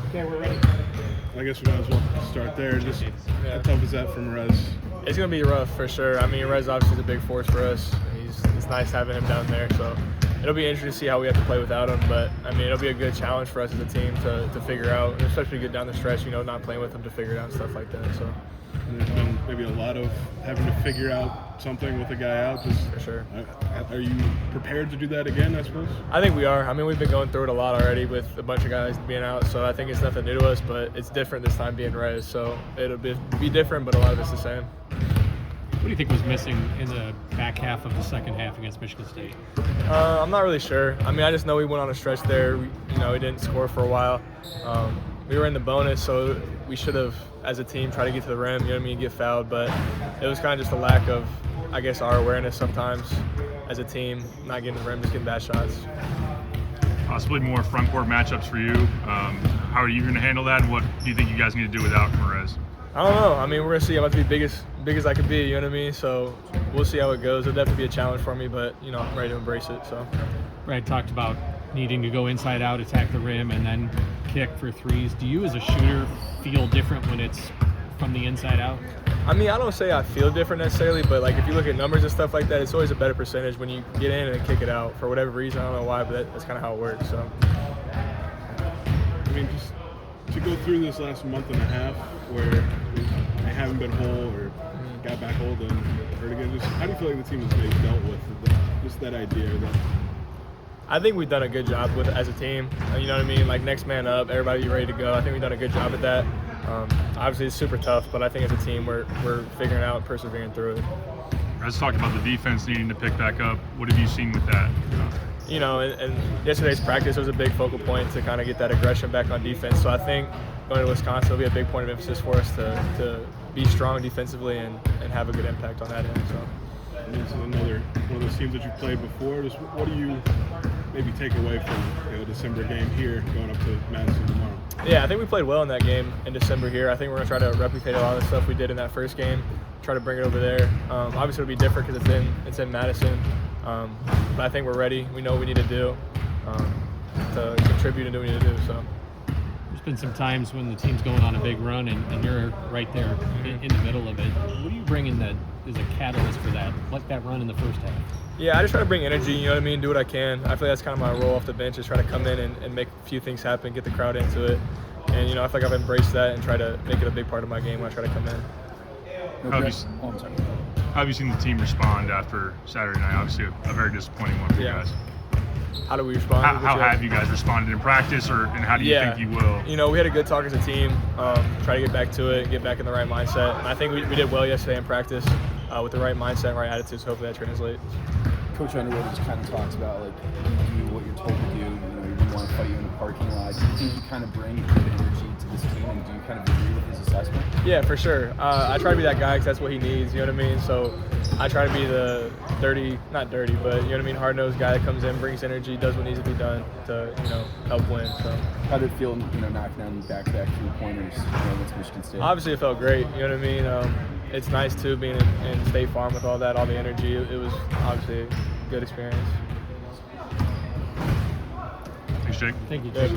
Okay, we're ready. I guess we might as well start there. Just how tough is that from Rez? It's going to be rough for sure. I mean, Rez obviously is a big force for us. It's nice having him down there. So it'll be interesting to see how we have to play without him. But, I mean, it'll be a good challenge for us as a team to figure out, and especially get down the stretch, not playing with him to figure it out and stuff like that. So. There's been maybe a lot of having to figure out something with a guy out. For sure. Are you prepared to do that again, I suppose? I think we are. I mean, we've been going through it a lot already with a bunch of guys being out, so I think it's nothing new to us, but it's different this time being Rez. So it'll be different, but a lot of it's the same. What do you think was missing in the back half of the second half against Michigan State? I'm not really sure. I mean, I just know we went on a stretch there. We didn't score for a while. We were in the bonus, so we should have, as a team, tried to get to the rim, get fouled. But it was kind of just a lack of, I guess, our awareness sometimes as a team, not getting to the rim, just getting bad shots. Possibly more front court matchups for you. How are you going to handle that, and what do you think you guys need to do without Perez? I don't know. I mean, we're going to see. I'm about to be big as I could be, you know what I mean? So we'll see how it goes. It'll definitely be a challenge for me, but, I'm ready to embrace it. So. Brad talked about needing to go inside out, attack the rim, and then kick for threes. Do you as a shooter feel different when it's from the inside out? I mean, I don't say I feel different necessarily, but if you look at numbers and stuff like that, it's always a better percentage when you get in and kick it out for whatever reason. I don't know why, but that's kind of how it works. So. I mean, just to go through this last month and a half where they haven't been whole or got back whole and hurt again, just how do you feel like the team has maybe dealt with just that idea? I think we've done a good job with it as a team. You know what I mean? Next man up, everybody ready to go. I think we've done a good job at that. Obviously, it's super tough, but I think as a team, we're figuring out, persevering through it. Let's talk about the defense needing to pick back up. What have you seen with that? And yesterday's practice was a big focal point to kind of get that aggression back on defense. So I think going to Wisconsin will be a big point of emphasis for us to be strong defensively and have a good impact on that end. So. This is another one of those teams that you played before. Just what do you maybe take away from December game here going up to Madison tomorrow? Yeah, I think we played well in that game in December here. I think we're going to try to replicate a lot of the stuff we did in that first game, try to bring it over there. Obviously, it'll be different because it's in Madison, but I think we're ready. We know what we need to do to contribute and do what we need to do. So. There's been some times when the team's going on a big run and you're right there in the middle of it. What do you bring in that is a catalyst for that, like that run in the first half? Yeah, I just try to bring energy, you know what I mean, do what I can. I feel like that's kind of my role off the bench, is try to come in and make a few things happen, get the crowd into it. And, I feel like I've embraced that and try to make it a big part of my game when I try to come in. How have you seen the team respond after Saturday night? Obviously, a very disappointing one for you guys. How do we respond? How have you guys responded in practice, and how do you think you will? We had a good talk as a team, try to get back to it, get back in the right mindset. And I think we did well yesterday in practice with the right mindset and right attitude, so hopefully that translates. Coach Underwood just kind of talks about, you do what you're told to do. You didn't want to fight you in the parking lot. Do you think you kind of bring good energy to this team, and do you kind of agree with his assessment? Yeah, for sure. I try to be that guy because that's what he needs, you know what I mean? So I try to be the not dirty, but you know what I mean, hard-nosed guy that comes in, brings energy, does what needs to be done to, help win. So. How did it feel, knocking down back-to-back three-pointers against Michigan State? Obviously, it felt great, you know what I mean? It's nice, too, being in State Farm with all that, all the energy. It was obviously a good experience. Thanks, Jake. Thank you, Jake.